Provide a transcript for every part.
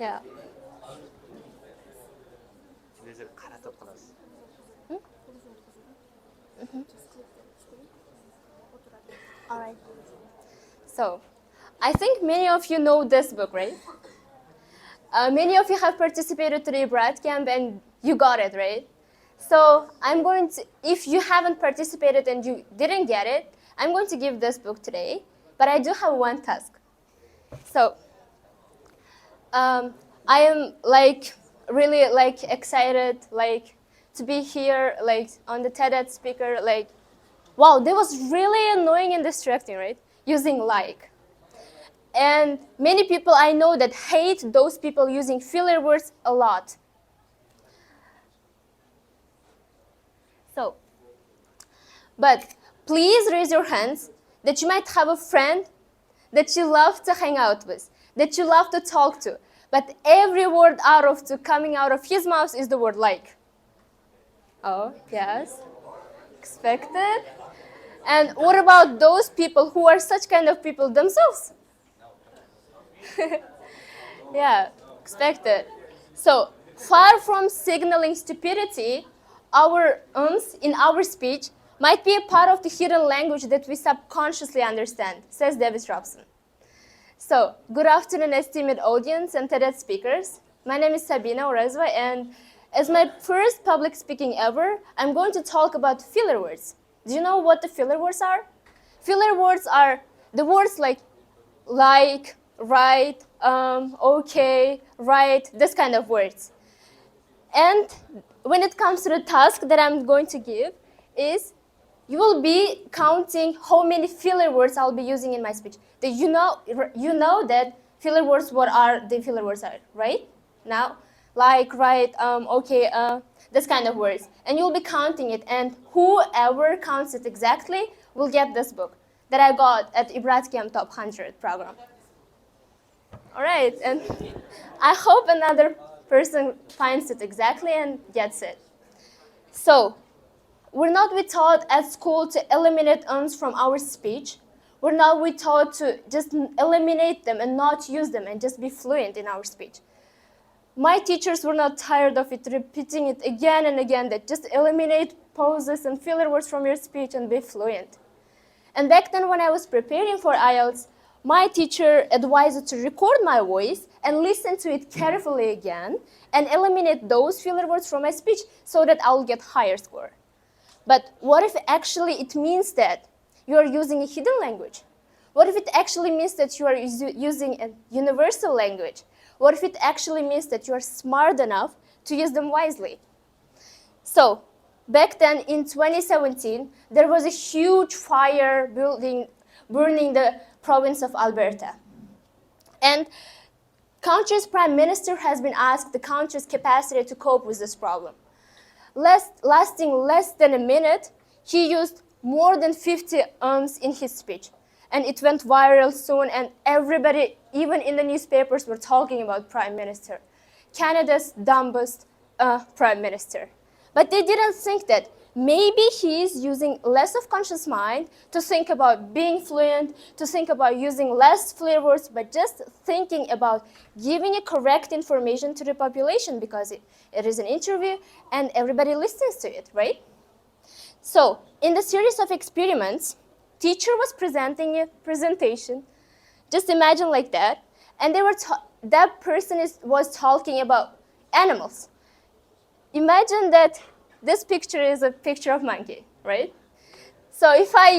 Yeah. All right. So, I think many of you know this book, right? Many of you have participated to the Bright Camp and you got it, right? So I'm going to, if you haven't participated and you didn't get it, I'm going to give this book today, but I do have one task. So I am really excited to be here on the TEDx speaker. Wow, that was really annoying and distracting, right? Using like. And many people I know that hate those people using filler words a lot. So, but please raise your hands that you might have a friend that you love to hang out with, that you love to talk to, but every word coming out of his mouth is the word like. Oh, yes. Expected. And what about those people who are such kind of people themselves? Yeah, expected. So, far from signaling stupidity, our ums in our speech might be a part of the hidden language that we subconsciously understand, says David Robson. So, good afternoon, esteemed audience and TEDx speakers. My name is Sabina Orezva, and as my first public speaking ever, I'm going to talk about filler words. Do you know what the filler words are? Filler words are the words like, right, okay, right, this kind of words. And when it comes to the task that I'm going to give is you will be counting how many filler words I'll be using in my speech. You know that filler words, what are the filler words are, right? Now, like, right, okay, this kind of words. And you'll be counting it, and whoever counts it exactly will get this book that I got at Ibratkiam Top 100 program. All right, and I hope another person finds it exactly and gets it. So, we're not taught at school to eliminate ums from our speech. We're not taught to just eliminate them and not use them and just be fluent in our speech. My teachers were not tired of it, repeating it again and again, that just eliminate pauses and filler words from your speech and be fluent. And back then when I was preparing for IELTS, my teacher advised to record my voice and listen to it carefully again and eliminate those filler words from my speech so that I will get higher score. But what if actually it means that you are using a hidden language? What if it actually means that you are using a universal language? What if it actually means that you are smart enough to use them wisely? So, back then in 2017, there was a huge fire burning the province of Alberta. And country's prime minister has been asked the country's capacity to cope with this problem. Lasting less than a minute, he used more than 50 ums in his speech. And it went viral soon, and everybody, even in the newspapers, were talking about Prime Minister. Canada's dumbest Prime Minister. But they didn't think that maybe he is using less of conscious mind to think about being fluent, to think about using less filler words, but just thinking about giving a correct information to the population because it is an interview and everybody listens to it, right? So, in the series of experiments, teacher was presenting a presentation. Just imagine like that. And that person was talking about animals. Imagine that this picture is a picture of monkey, right? So if I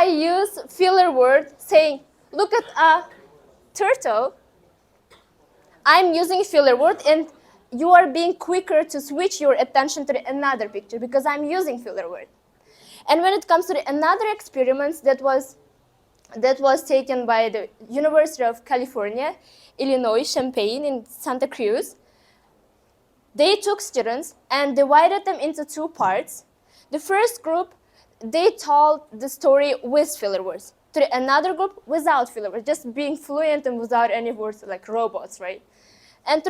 use filler word saying, look at a turtle, I'm using filler word and you are being quicker to switch your attention to another picture because I'm using filler word. And when it comes to another experiment that was taken by the University of California, Illinois, Champaign in Santa Cruz, they took students and divided them into two parts. The first group, they told the story with filler words. To another group, without filler words, just being fluent and without any words like robots, right? And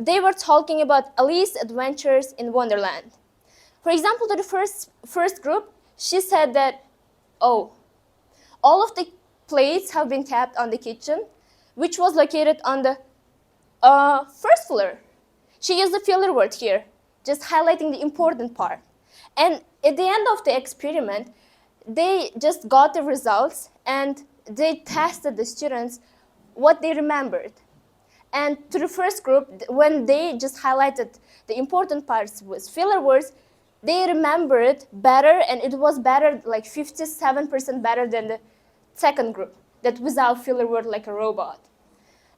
they were talking about Alice's adventures in Wonderland. For example, to the first group, she said that, oh, all of the plates have been kept on the kitchen, which was located on the first floor. She used the filler word here, just highlighting the important part. And at the end of the experiment, they just got the results and they tested the students what they remembered. And to the first group, when they just highlighted the important parts with filler words, they remembered better, and it was better, like 57% better than the second group, that without filler word like a robot.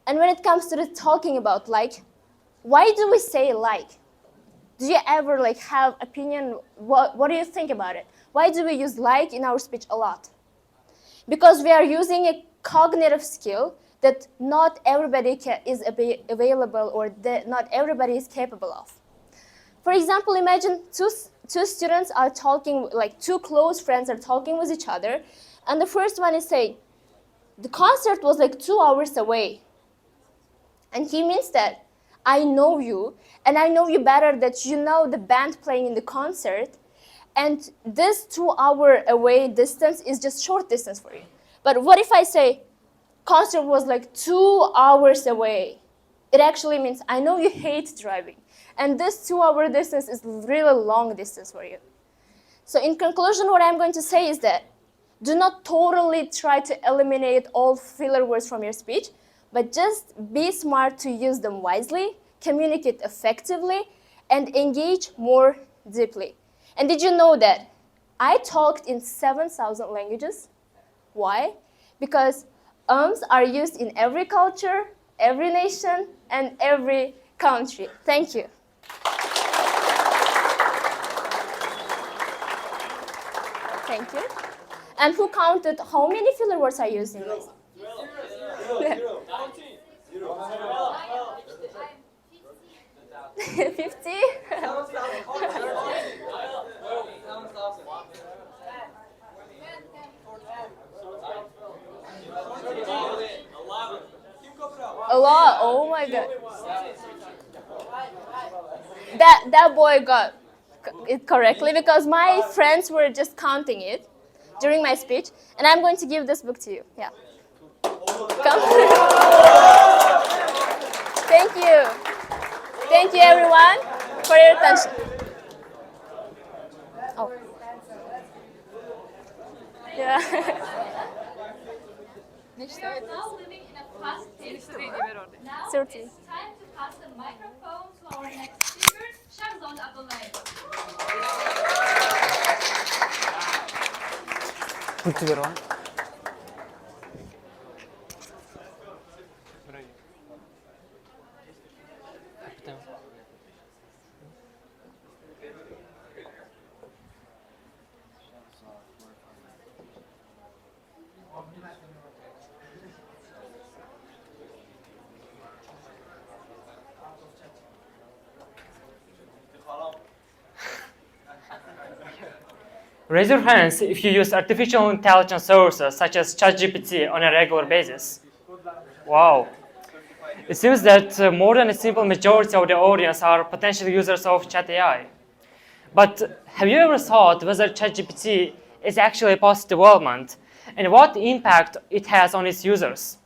And when it comes to the talking about like, why do we say like? Do you ever like have opinion? What do you think about it? Why do we use like in our speech a lot? Because we are using a cognitive skill that not everybody is available, or that not everybody is capable of. For example, imagine two students are talking, like two close friends are talking with each other, and the first one is saying, the concert was like 2 hours away. And he means that I know you, and I know you better, that you know the band playing in the concert, and this 2 hour away distance is just short distance for you. But what if I say, concert was like 2 hours away? It actually means I know you hate driving, and this 2 hour distance is really long distance for you. So in conclusion, what I'm going to say is that do not totally try to eliminate all filler words from your speech, but just be smart to use them wisely, communicate effectively, and engage more deeply. And did you know that I talked in 7,000 languages? Why? Because ums are used in every culture, every nation, and every country. Thank you. Thank you. And who counted how many filler words are used in this? 50? A lot. Oh my god. That boy got it correctly, because my friends were just counting it during my speech, and I'm going to give this book to you. Yeah. Come. Thank you. Thank you, everyone, for your attention. Oh. Yeah. Now living in a fast-paced world. Now 13. it's time to pass the microphone to our next speaker, Shahzad Abdullahi. Raise your hands if you use artificial intelligence sources such as ChatGPT on a regular basis. Wow. It seems that more than a simple majority of the audience are potential users of ChatAI. But have you ever thought whether ChatGPT is actually a positive development and what impact it has on its users?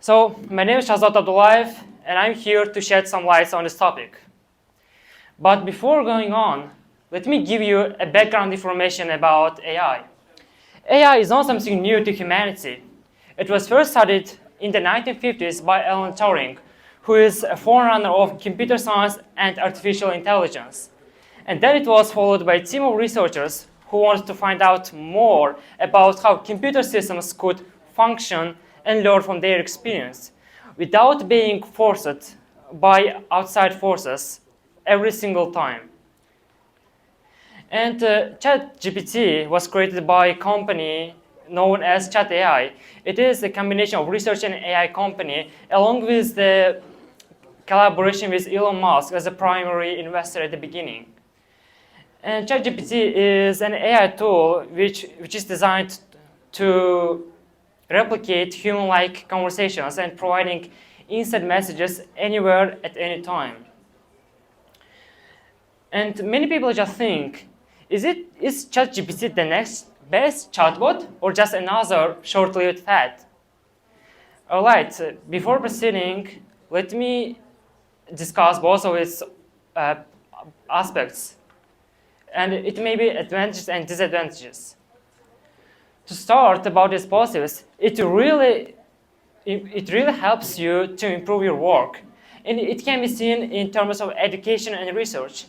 So, my name is Shahzad Abdullahi, and I'm here to shed some light on this topic. But before going on, let me give you a background information about AI. AI is not something new to humanity. It was first studied in the 1950s by Alan Turing, who is a forerunner of computer science and artificial intelligence. And then it was followed by a team of researchers who wanted to find out more about how computer systems could function and learn from their experience without being forced by outside forces every single time. And ChatGPT was created by a company known as ChatAI. It is a combination of research and AI company, along with the collaboration with Elon Musk as a primary investor at the beginning. And ChatGPT is an AI tool which is designed to replicate human-like conversations and providing instant messages anywhere at any time. And many people just think, is ChatGPT the next best chatbot or just another short-lived fad? All right, before proceeding, let me discuss both of its uh, aspects, and it may be advantages and disadvantages. To start about its positives, it really helps you to improve your work, and it can be seen in terms of education and research.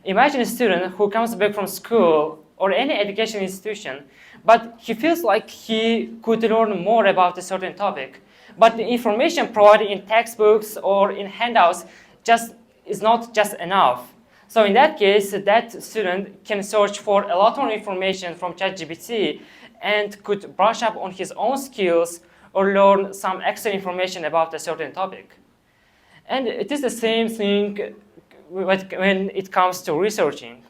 Imagine a student who comes back from school or any education institution, but he feels like he could learn more about a certain topic, but the information provided in textbooks or in handouts just is not just enough. So in that case, that student can search for a lot more information from ChatGPT and could brush up on his own skills or learn some extra information about a certain topic. And it is the same thing when it comes to researching.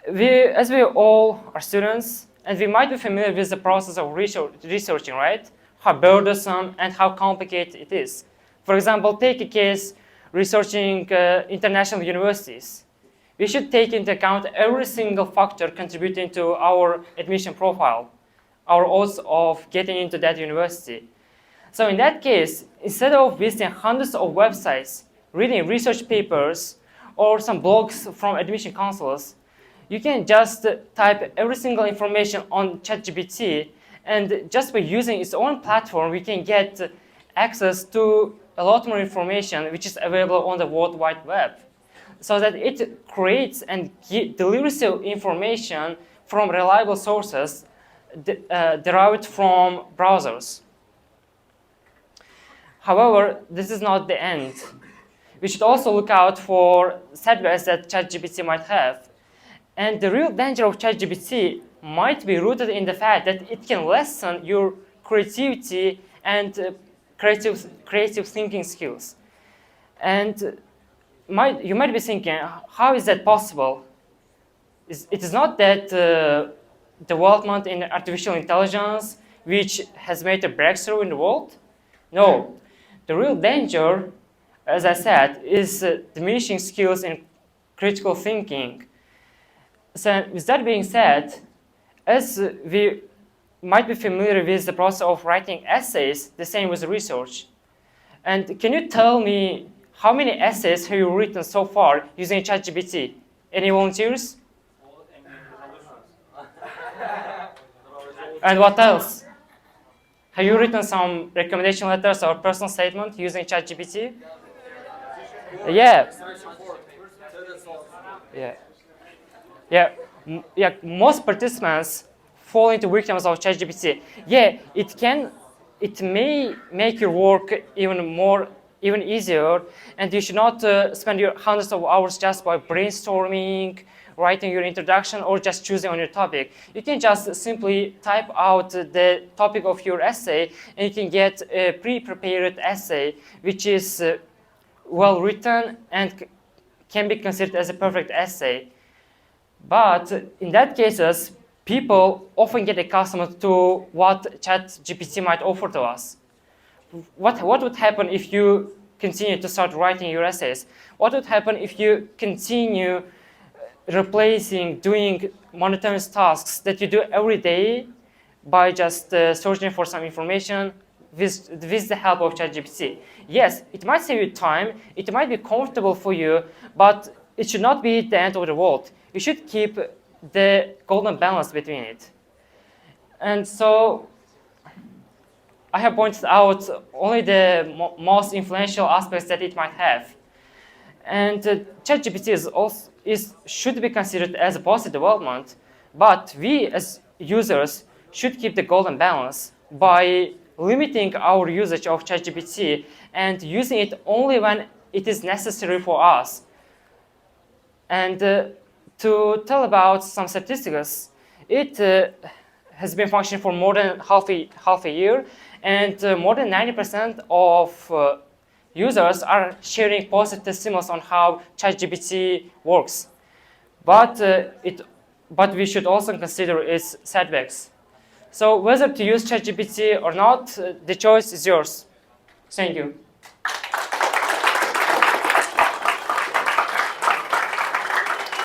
As we all are students, and we might be familiar with the process of researching, right? How burdensome and how complicated it is. For example, take a case researching international universities. We should take into account every single factor contributing to our admission profile, our odds of getting into that university. So in that case, instead of visiting hundreds of websites, reading research papers, or some blogs from admission counselors, you can just type every single information on ChatGPT, and just by using its own platform, we can get access to a lot more information which is available on the World Wide Web, so that it creates and delivers you information from reliable sources derived from browsers. However, this is not the end. We should also look out for setbacks that ChatGPT might have. And the real danger of ChatGPT might be rooted in the fact that it can lessen your creativity and creative thinking skills. And you might be thinking, how is that possible? It is not that development in artificial intelligence which has made a breakthrough in the world. No, the real danger, as I said, is diminishing skills in critical thinking. So with that being said, as we might be familiar with the process of writing essays, the same with research. And can you tell me how many essays have you written so far using ChatGPT? Any volunteers? And what else? Have you written some recommendation letters or personal statement using ChatGPT? Yeah. Yeah. Yeah. Most participants fall into victims of ChatGPT. Yeah, it may make your work even easier, and you should not spend your hundreds of hours just by brainstorming, writing your introduction, or just choosing on your topic. You can just simply type out the topic of your essay, and you can get a pre-prepared essay, which is well written and can be considered as a perfect essay. But in that cases, people often get accustomed to what ChatGPT might offer to us. What would happen if you continue to start writing your essays? What would happen if you continue doing monotonous tasks that you do every day by just searching for some information with the help of ChatGPT? Yes, it might save you time, it might be comfortable for you, but it should not be the end of the world. You should keep the golden balance between it. And so I have pointed out only the most influential aspects that it might have. And ChatGPT should be considered as a positive development, but we as users should keep the golden balance by limiting our usage of ChatGPT and using it only when it is necessary for us. And to tell about some statistics, it has been functioning for more than half a year, and more than 90% of users are sharing positive testimonials on how ChatGPT works. But we should also consider its setbacks. So whether to use ChatGPT or not, the choice is yours. Thank you.